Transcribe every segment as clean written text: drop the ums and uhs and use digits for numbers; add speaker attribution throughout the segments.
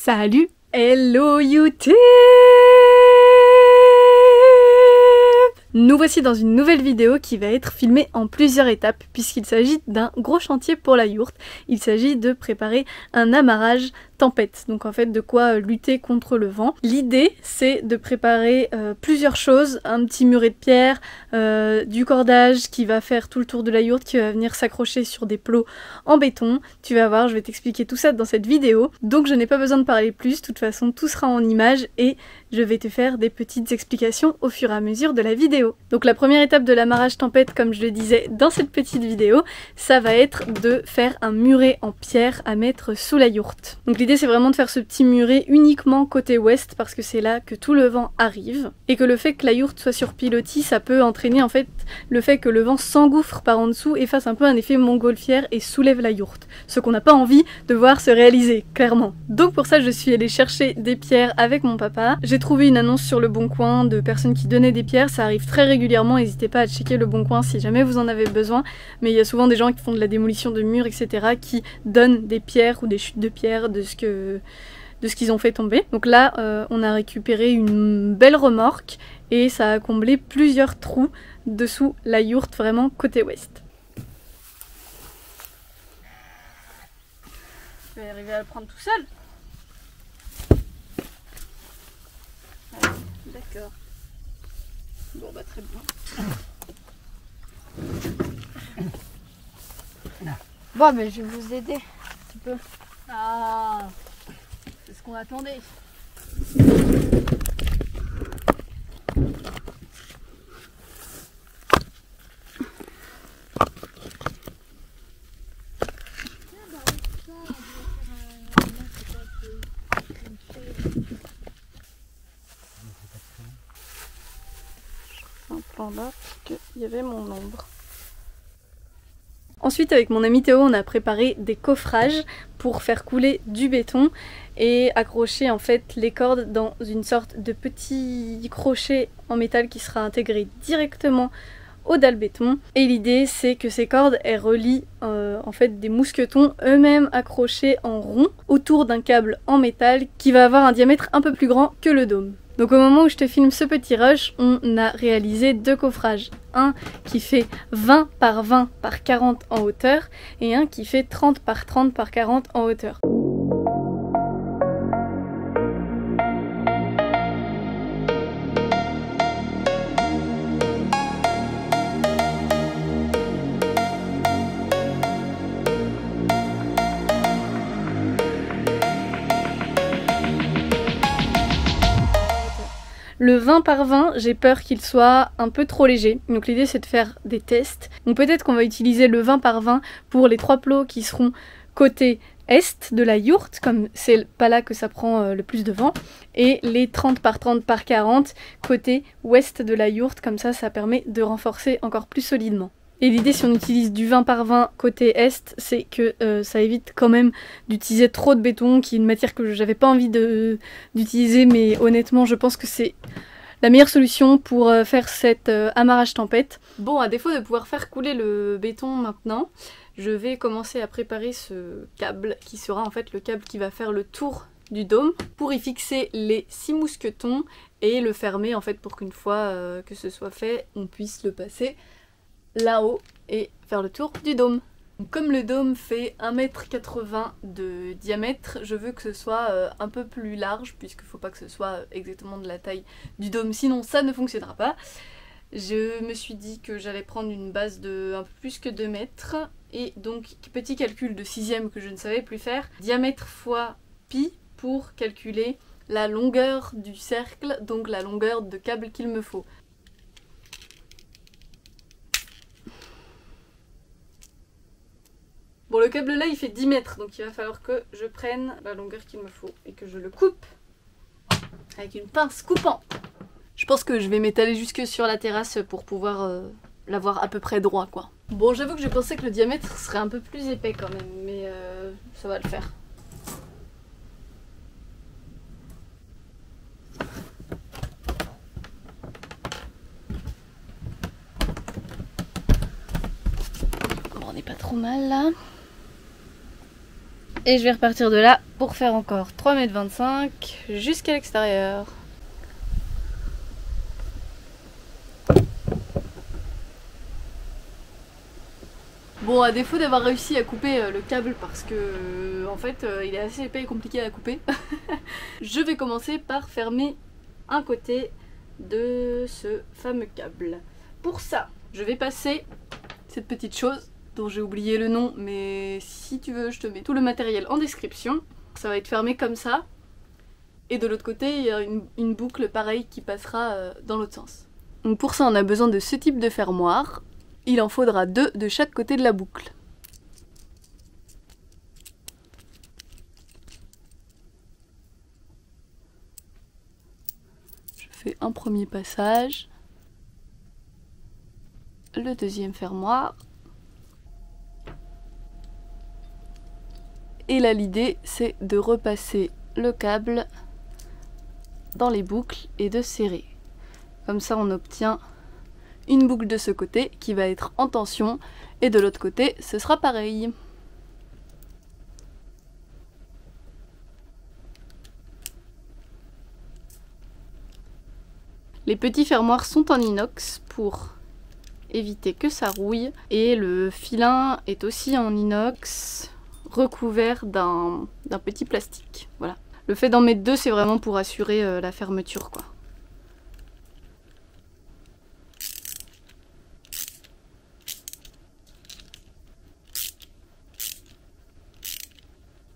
Speaker 1: Salut! Hello YouTube! Nous voici dans une nouvelle vidéo qui va être filmée en plusieurs étapes puisqu'il s'agit d'un gros chantier pour la yourte. Il s'agit de préparer un amarrage tempête, donc en fait de quoi lutter contre le vent. L'idée c'est de préparer plusieurs choses, un petit muret de pierre, du cordage qui va faire tout le tour de la yourte, qui va venir s'accrocher sur des plots en béton. Tu vas voir, je vais t'expliquer tout ça dans cette vidéo, donc je n'ai pas besoin de parler plus, de toute façon tout sera en images et je vais te faire des petites explications au fur et à mesure de la vidéo. Donc la première étape de l'amarrage tempête, comme je le disais dans cette petite vidéo, ça va être de faire un muret en pierre à mettre sous la yourte. Donc l'idée c'est vraiment de faire ce petit muret uniquement côté ouest parce que c'est là que tout le vent arrive et que le fait que la yourte soit sur pilotis, ça peut entraîner en fait le fait que le vent s'engouffre par en dessous et fasse un peu un effet montgolfière et soulève la yourte. Ce qu'on n'a pas envie de voir se réaliser, clairement. Donc pour ça je suis allée chercher des pierres avec mon papa. J'ai trouvé une annonce sur Le Bon Coin de personnes qui donnaient des pierres, ça arrive très régulièrement, n'hésitez pas à checker Le Bon Coin si jamais vous en avez besoin, mais il y a souvent des gens qui font de la démolition de murs, etc. qui donnent des pierres ou des chutes de pierres de ce qu'ils ont fait tomber. Donc là, on a récupéré une belle remorque et ça a comblé plusieurs trous dessous la yourte, vraiment côté ouest. Je vais arriver à le prendre tout seul. D'accord. Bon bah très bien.
Speaker 2: Bon mais je vais vous aider un petit peu.
Speaker 1: Ah, c'est ce qu'on attendait. Un plan là parce qu'il y avait mon ombre. Ensuite avec mon ami Théo on a préparé des coffrages pour faire couler du béton et accrocher en fait les cordes dans une sorte de petit crochet en métal qui sera intégré directement aux dalles béton. Et l'idée c'est que ces cordes elles relient en fait des mousquetons eux-mêmes accrochés en rond autour d'un câble en métal qui va avoir un diamètre un peu plus grand que le dôme. Donc au moment où je te filme ce petit rush, on a réalisé deux coffrages. Un qui fait 20 par 20 par 40 en hauteur et un qui fait 30 par 30 par 40 en hauteur. Le 20 par 20, j'ai peur qu'il soit un peu trop léger, donc l'idée c'est de faire des tests. Donc peut-être qu'on va utiliser le 20 par 20 pour les trois plots qui seront côté est de la yourte, comme c'est pas là que ça prend le plus de vent, et les 30 par 30 par 40 côté ouest de la yourte, comme ça permet de renforcer encore plus solidement. Et l'idée si on utilise du 20 par 20 côté est, c'est que ça évite quand même d'utiliser trop de béton, qui est une matière que j'avais pas envie d'utiliser, mais honnêtement je pense que c'est la meilleure solution pour faire cet amarrage tempête. Bon, à défaut de pouvoir faire couler le béton maintenant, je vais commencer à préparer ce câble qui sera en fait le câble qui va faire le tour du dôme pour y fixer les 6 mousquetons et le fermer en fait pour qu'une fois que ce soit fait, on puisse le passer là-haut et faire le tour du dôme. Comme le dôme fait 1,80 m de diamètre, je veux que ce soit un peu plus large puisqu'il ne faut pas que ce soit exactement de la taille du dôme, sinon ça ne fonctionnera pas. Je me suis dit que j'allais prendre une base de un peu plus que 2 mètres et donc petit calcul de 6e que je ne savais plus faire, diamètre fois pi pour calculer la longueur du cercle, donc la longueur de câble qu'il me faut. Bon, le câble là il fait 10 mètres, donc il va falloir que je prenne la longueur qu'il me faut et que je le coupe avec une pince coupante. Je pense que je vais m'étaler jusque sur la terrasse pour pouvoir l'avoir à peu près droit quoi. Bon, j'avoue que je pensais que le diamètre serait un peu plus épais quand même, mais ça va le faire. Bon, on n'est pas trop mal là. Et je vais repartir de là pour faire encore 3,25 m jusqu'à l'extérieur. Bon, à défaut d'avoir réussi à couper le câble parce que en fait il est assez épais et compliqué à couper, je vais commencer par fermer un côté de ce fameux câble. Pour ça, je vais passer cette petite chose dont j'ai oublié le nom, mais si tu veux je te mets tout le matériel en description. Ça va être fermé comme ça, et de l'autre côté il y a une boucle pareille qui passera dans l'autre sens. Donc pour ça on a besoin de ce type de fermoir. Il en faudra 2 de chaque côté de la boucle. Je fais un premier passage, le deuxième fermoir. Et là l'idée c'est de repasser le câble dans les boucles et de serrer. Comme ça on obtient une boucle de ce côté qui va être en tension et de l'autre côté ce sera pareil. Les petits fermoirs sont en inox pour éviter que ça rouille et le filin est aussi en inox recouvert d'un petit plastique. Voilà. Le fait d'en mettre 2 c'est vraiment pour assurer la fermeture quoi.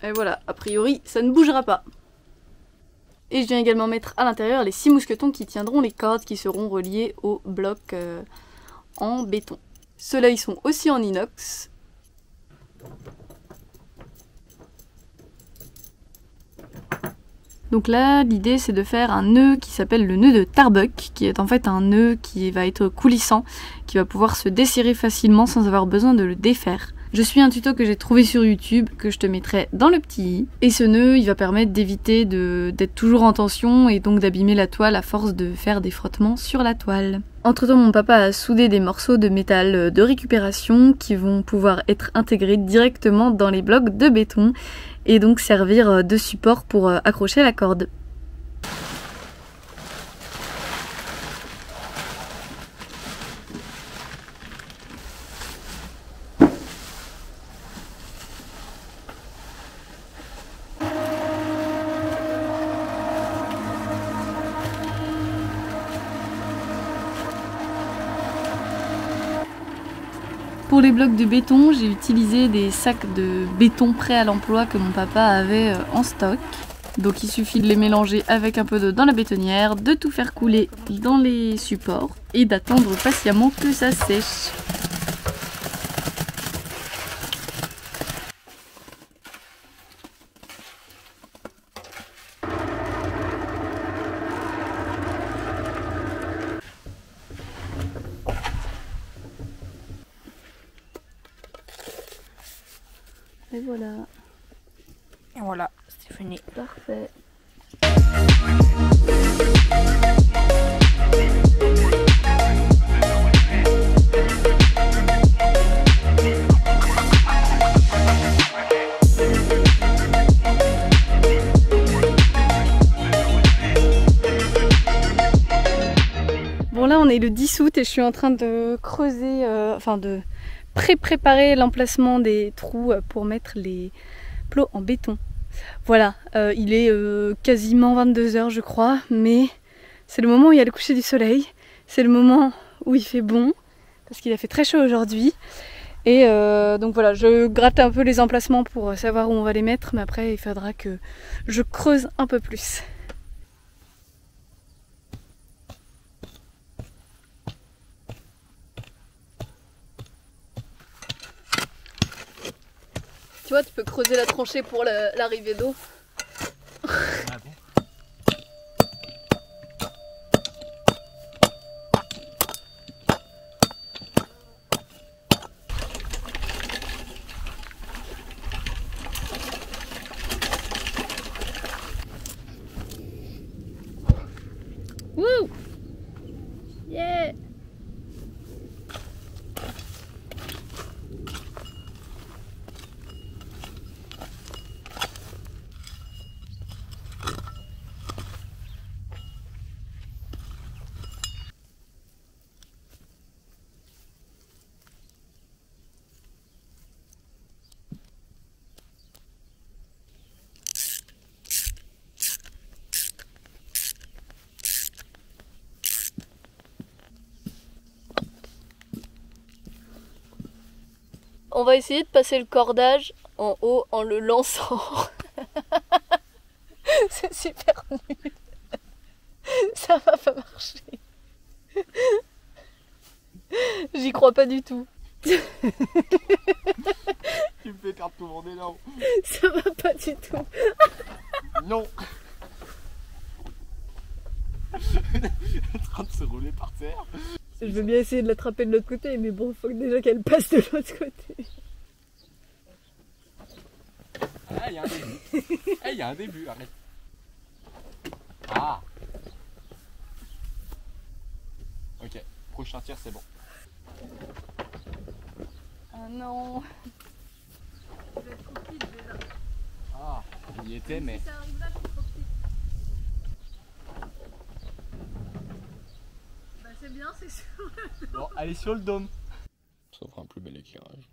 Speaker 1: Et voilà, a priori, ça ne bougera pas. Et je viens également mettre à l'intérieur les 6 mousquetons qui tiendront les cordes qui seront reliées au bloc en béton. Ceux-là, ils sont aussi en inox. Donc là, l'idée, c'est de faire un nœud qui s'appelle le nœud de Tarbuck, qui est en fait un nœud qui va être coulissant, qui va pouvoir se desserrer facilement sans avoir besoin de le défaire. Je suis un tuto que j'ai trouvé sur YouTube, que je te mettrai dans le petit i. Et ce nœud, il va permettre d'éviter d'être toujours en tension et donc d'abîmer la toile à force de faire des frottements sur la toile. Entre temps, mon papa a soudé des morceaux de métal de récupération qui vont pouvoir être intégrés directement dans les blocs de béton et donc servir de support pour accrocher la corde. Pour les blocs de béton, j'ai utilisé des sacs de béton prêts à l'emploi que mon papa avait en stock. Donc il suffit de les mélanger avec un peu d'eau dans la bétonnière, de tout faire couler dans les supports et d'attendre patiemment que ça sèche. Et voilà.
Speaker 2: Et voilà, c'est fini.
Speaker 1: Parfait. Bon là on est le 10 août et je suis en train de creuser, de préparer l'emplacement des trous pour mettre les plots en béton. Voilà, il est quasiment 22 h je crois, mais c'est le moment où il y a le coucher du soleil, c'est le moment où il fait bon, parce qu'il a fait très chaud aujourd'hui. Et donc voilà, je gratte un peu les emplacements pour savoir où on va les mettre, mais après il faudra que je creuse un peu plus. Tu vois, tu peux creuser la tranchée pour l'arrivée d'eau.
Speaker 3: Ah bon?
Speaker 1: Wouh! Yeah! on va essayer de passer le cordage en haut en le lançant. C'est super nul. Ça va pas marcher. J'y crois pas du tout.
Speaker 3: Tu me fais perdre tout mon élan.
Speaker 1: Ça va pas du tout.
Speaker 3: Non. Elle est en train de se rouler par terre.
Speaker 1: Je veux bien essayer de l'attraper de l'autre côté, mais bon, faut déjà qu'elle passe de l'autre côté.
Speaker 3: Ah, il y a un début. Ah, il y a un début, arrête. Ah. Ok, prochain tir, c'est bon.
Speaker 1: Ah non.
Speaker 3: Ah, il y était, mais...
Speaker 1: Bah c'est bien, c'est sûr.
Speaker 3: Bon, allez sur le dôme. Ça fera un plus bel éclairage.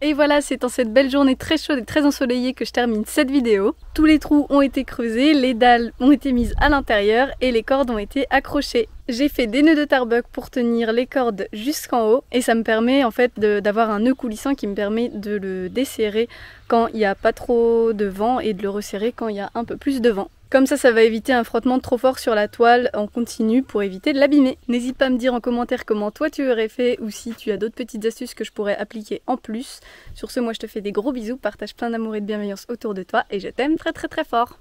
Speaker 1: Et voilà, c'est en cette belle journée très chaude et très ensoleillée que je termine cette vidéo. Tous les trous ont été creusés, les dalles ont été mises à l'intérieur et les cordes ont été accrochées. J'ai fait des nœuds de tarbuck pour tenir les cordes jusqu'en haut et ça me permet en fait d'avoir un nœud coulissant qui me permet de le desserrer quand il n'y a pas trop de vent et de le resserrer quand il y a un peu plus de vent. Comme ça va éviter un frottement trop fort sur la toile en continu pour éviter de l'abîmer. N'hésite pas à me dire en commentaire comment toi tu aurais fait ou si tu as d'autres petites astuces que je pourrais appliquer en plus. Sur ce, moi je te fais des gros bisous, partage plein d'amour et de bienveillance autour de toi et je t'aime très très très fort.